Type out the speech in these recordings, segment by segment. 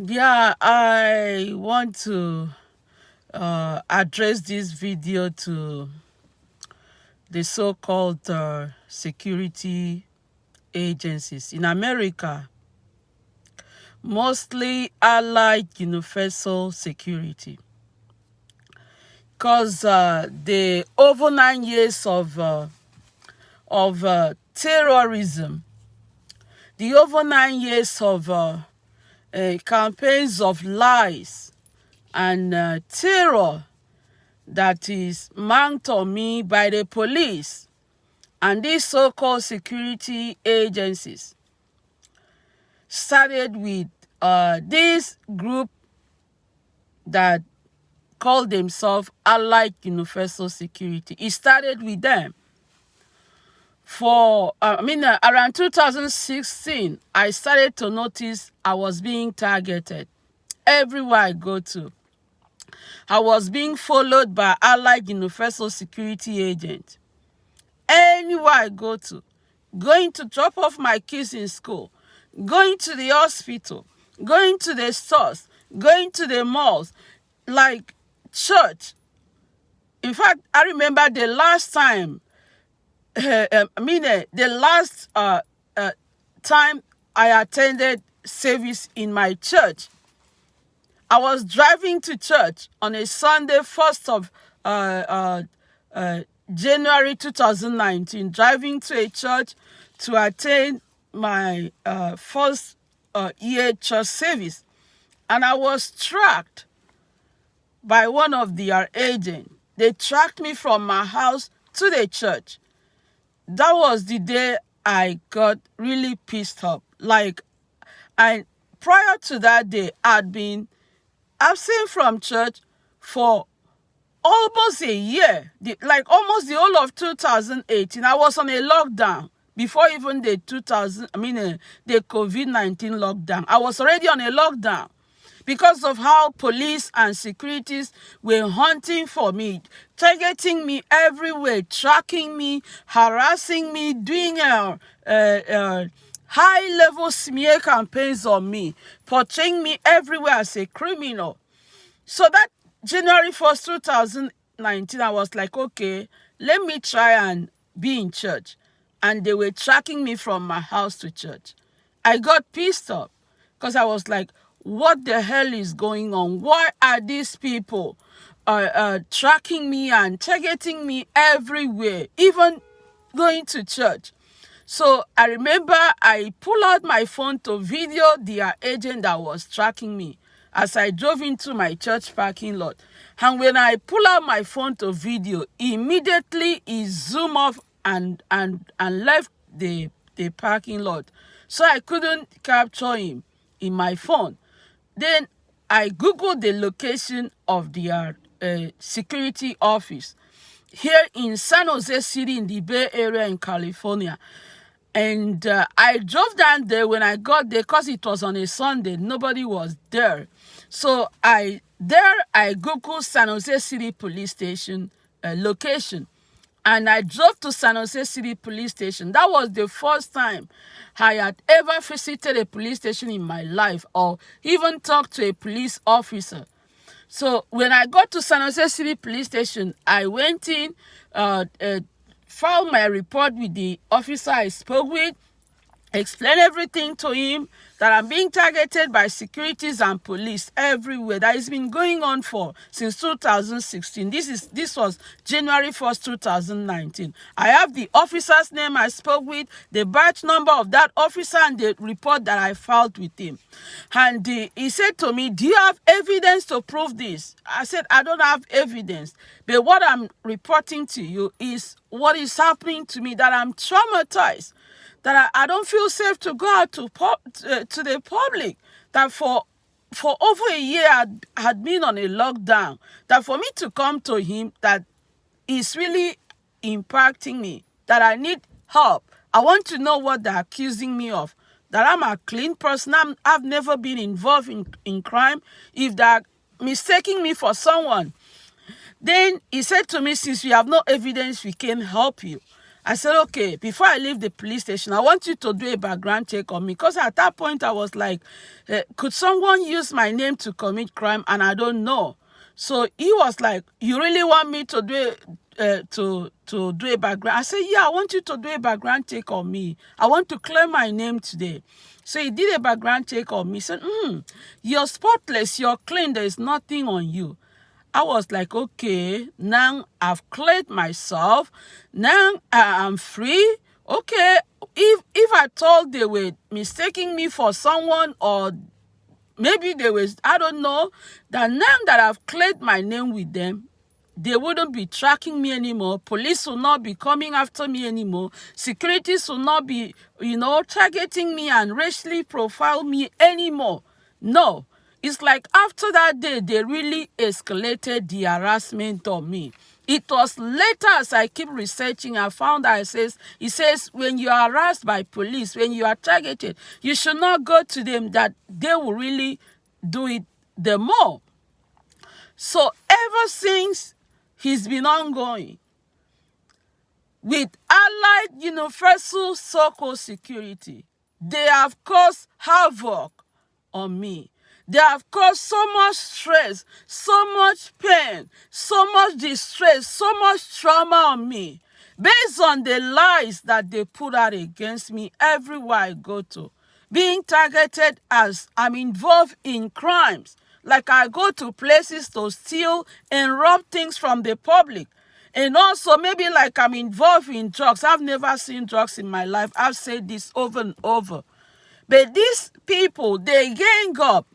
Yeah, I want to address this video to the so-called security agencies in America, mostly Allied Universal Security, because the over 9 years of terrorism, the over 9 years of campaigns of lies and terror that is mounted on me by the police and these so-called security agencies started with this group that called themselves Allied Universal Security. It started with them. Around 2016, I started to notice I was being targeted everywhere I go to. I was being followed by Allied Universal Security agents. Anywhere I go to, going to drop off my kids in school, going to the hospital, going to the stores, going to the malls, like church. In fact, I remember the last time, the last time I attended service in my church. I was driving to church on a Sunday, 1st of January 2019, driving to a church to attend my first year church service. And I was tracked by one of their agents. They tracked me from my house to the church. That was the day I got really pissed off. And prior to that day, I'd been absent from church for almost a year, almost the whole of 2018. I was on a lockdown before even the COVID-19 lockdown. I was already on a lockdown because of how police and securities were hunting for me, targeting me everywhere, tracking me, harassing me, doing high-level smear campaigns on me, portraying me everywhere as a criminal. So that January 1st, 2019, I was like, okay, let me try and be in church. And they were tracking me from my house to church. I got pissed off because I was like, what the hell is going on? Why are these people tracking me and targeting me everywhere, even going to church? So I remember I pulled out my phone to video their agent that was tracking me as I drove into my church parking lot. And when I pull out my phone to video, immediately he zoomed off and left the parking lot. So I couldn't capture him in my phone. Then I Googled the location of their security office here in San Jose City in the Bay Area in California. And I drove down there. When I got there, because it was on a Sunday, nobody was there. So I Googled San Jose City Police Station location. And I drove to San Jose City Police Station. That was the first time I had ever visited a police station in my life or even talked to a police officer. So when I got to San Jose City Police Station, I went in, filed my report with the officer I spoke with, explained everything to him, that I'm being targeted by securities and police everywhere. That has been going on since 2016. This was January 1st, 2019. I have the officer's name I spoke with, the badge number of that officer, and the report that I filed with him. And he said to me, do you have evidence to prove this? I said, I don't have evidence. But what I'm reporting to you is what is happening to me, that I'm traumatized, that I don't feel safe to go out to the public, that for over a year I had been on a lockdown, that for me to come to him, that is really impacting me, that I need help. I want to know what they're accusing me of, that I'm a clean person, I've never been involved in crime. If they're mistaking me for someone, then he said to me, since we have no evidence, we can't help you. I said, okay, before I leave the police station, I want you to do a background check on me. Because at that point, I was like, could someone use my name to commit crime? And I don't know. So he was like, you really want me to do to do a background? I said, yeah, I want you to do a background check on me. I want to clear my name today. So he did a background check on me. He said, you're spotless, you're clean, there's nothing on you. I was like, okay, now I've cleared myself. Now I'm free. Okay, if I thought they were mistaking me for someone, or maybe they was, I don't know, that now that I've cleared my name with them, they wouldn't be tracking me anymore. Police will not be coming after me anymore. Securities will not be, targeting me and racially profile me anymore. No. It's like after that day, they really escalated the harassment on me. It was later, as I keep researching, I found that it says when you are harassed by police, when you are targeted, you should not go to them, that they will really do it the more. So ever since, he's been ongoing with Allied Universal so-called Security. They have caused havoc on me. They have caused so much stress, so much pain, so much distress, so much trauma on me, based on the lies that they put out against me everywhere I go to. Being targeted as I'm involved in crimes, like I go to places to steal and rob things from the public. And also maybe like I'm involved in drugs. I've never seen drugs in my life. I've said this over and over. But these people, they gang up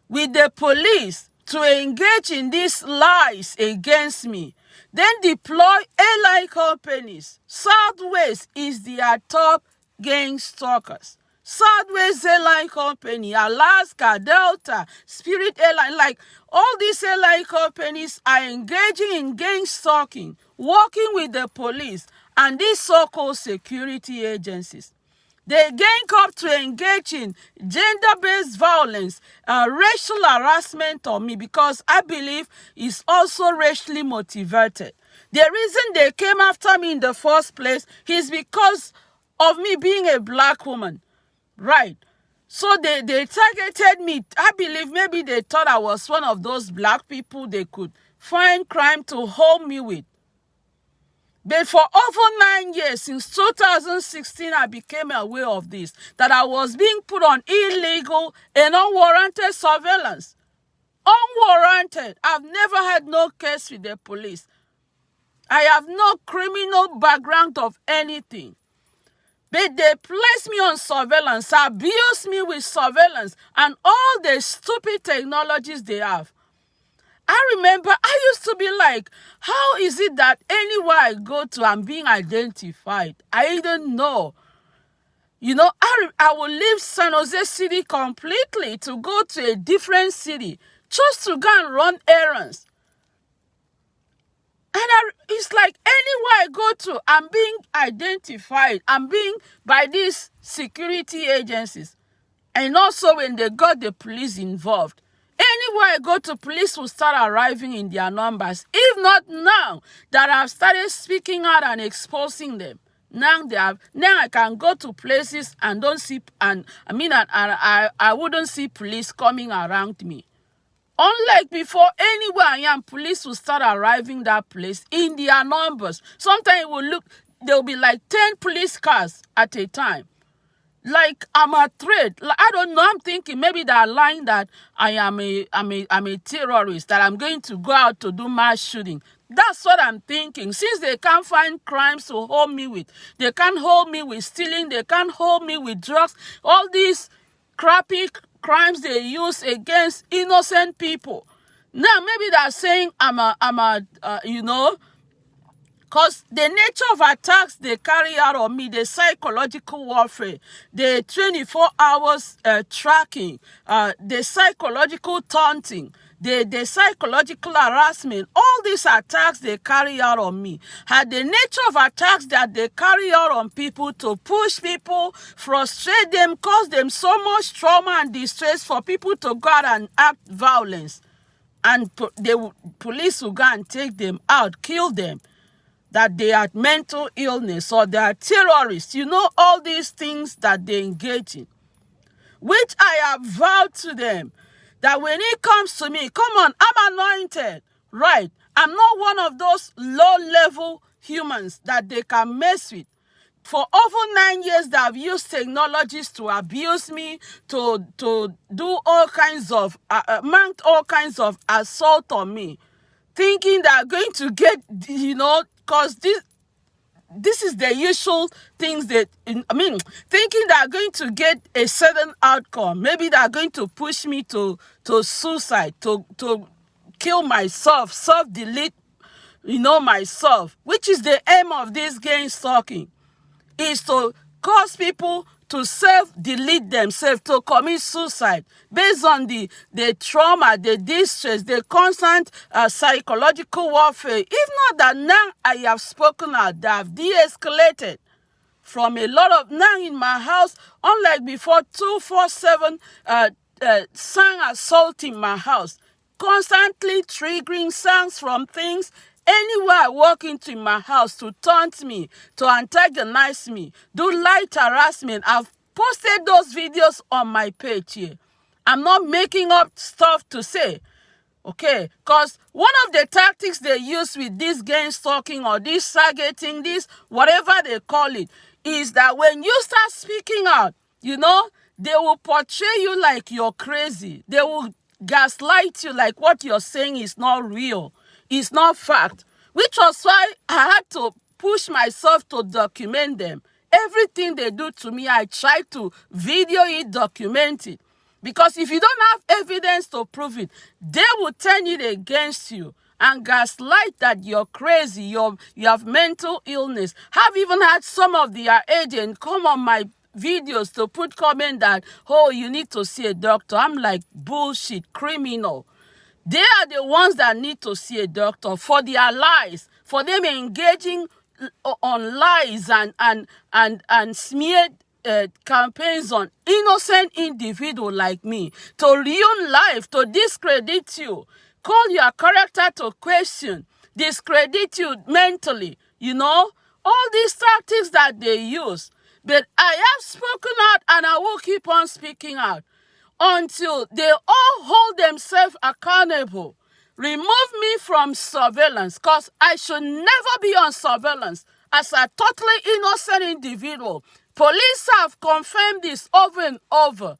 with the police to engage in these lies against me. Then deploy airline companies. Southwest is their top gang stalkers. Southwest Airline Company, Alaska, Delta, Spirit Airline, like all these airline companies are engaging in gang stalking, working with the police and these so-called security agencies. They gang up to engage in gender-based violence, racial harassment on me, because I believe it's also racially motivated. The reason they came after me in the first place is because of me being a black woman. Right. So they targeted me. I believe maybe they thought I was one of those black people they could find crime to hold me with. But for over 9 years, since 2016, I became aware of this, that I was being put on illegal and unwarranted surveillance. Unwarranted. I've never had no case with the police. I have no criminal background of anything. But they place me on surveillance, abuse me with surveillance, and all the stupid technologies they have. I remember I used to be like, how is it that anywhere I go to, I'm being identified? I didn't know. I will leave San Jose City completely to go to a different city just to go and run errands. And it's like anywhere I go to, I'm being identified. I'm being by these security agencies. And also when they got the police involved. Anywhere I go to, police will start arriving in their numbers. If not now that I've started speaking out and exposing them. Now I can go to places and don't see, I wouldn't see police coming around me. Unlike before, anywhere I am, police will start arriving that place in their numbers. Sometimes there'll be like 10 police cars at a time. Like I'm a threat. Like, I don't know. I'm thinking maybe they're lying that I'm a terrorist, that I'm going to go out to do mass shooting. That's what I'm thinking. Since they can't find crimes to hold me with, they can't hold me with stealing, they can't hold me with drugs, all these crappy crimes they use against innocent people. Now maybe they're saying because the nature of attacks they carry out on me, the psychological warfare, the 24 hours tracking, the psychological taunting, the psychological harassment, all these attacks they carry out on me, had the nature of attacks that they carry out on people to push people, frustrate them, cause them so much trauma and distress for people to go out and act violence. And the police will go and take them out, kill them. that they are mental illness or they are terrorists. You know, all these things that they engage in, which I have vowed to them that when it comes to me, come on, I'm anointed, right? I'm not one of those low-level humans that they can mess with. For over 9 years, they have used technologies to abuse me, to do all kinds of, mount all kinds of assault on me, thinking they are going to get, because this is the usual things that, thinking they are going to get a certain outcome. Maybe they are going to push me to suicide, to kill myself, self-delete, myself, which is the aim of this game stalking, is to cause people to self-delete themselves, to commit suicide based on the trauma, the distress, the constant psychological warfare. If not that now I have spoken out, they have de-escalated from a lot of, now in my house, unlike before, 247 sang assault in my house, constantly triggering sounds from things anywhere I walk into my house to taunt me, to antagonize me, do light harassment. I've posted those videos on my page here. I'm not making up stuff to say, okay? Because one of the tactics they use with this gang stalking or this targeting, this whatever they call it, is that when you start speaking out, they will portray you like you're crazy. They will gaslight you like what you're saying is not real. It's not fact, which was why I had to push myself to document them. Everything they do to me, I try to video it, document it. Because if you don't have evidence to prove it, they will turn it against you and gaslight that you're crazy, you have mental illness. I've even had some of their agents come on my videos to put comment that, oh, you need to see a doctor. I'm like, bullshit, criminal. They are the ones that need to see a doctor for their lies, for them engaging on lies and smear campaigns on innocent individuals like me, to ruin life, to discredit you, call your character to question, discredit you mentally, all these tactics that they use. But I have spoken out and I will keep on speaking out until they all hold themselves accountable. Remove me from surveillance, because I should never be on surveillance as a totally innocent individual. Police have confirmed this over and over.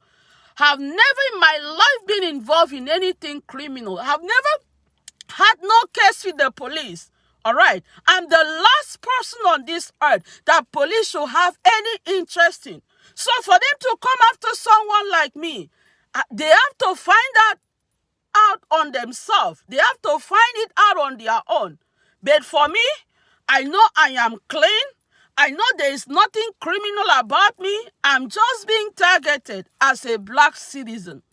Have never in my life been involved in anything criminal. Have never had no case with the police. All right. I'm the last person on this earth that police should have any interest in. So for them to come after someone like me, they have to find out on themselves. They have to find it out on their own. But for me, I know I am clean. I know there is nothing criminal about me. I'm just being targeted as a black citizen.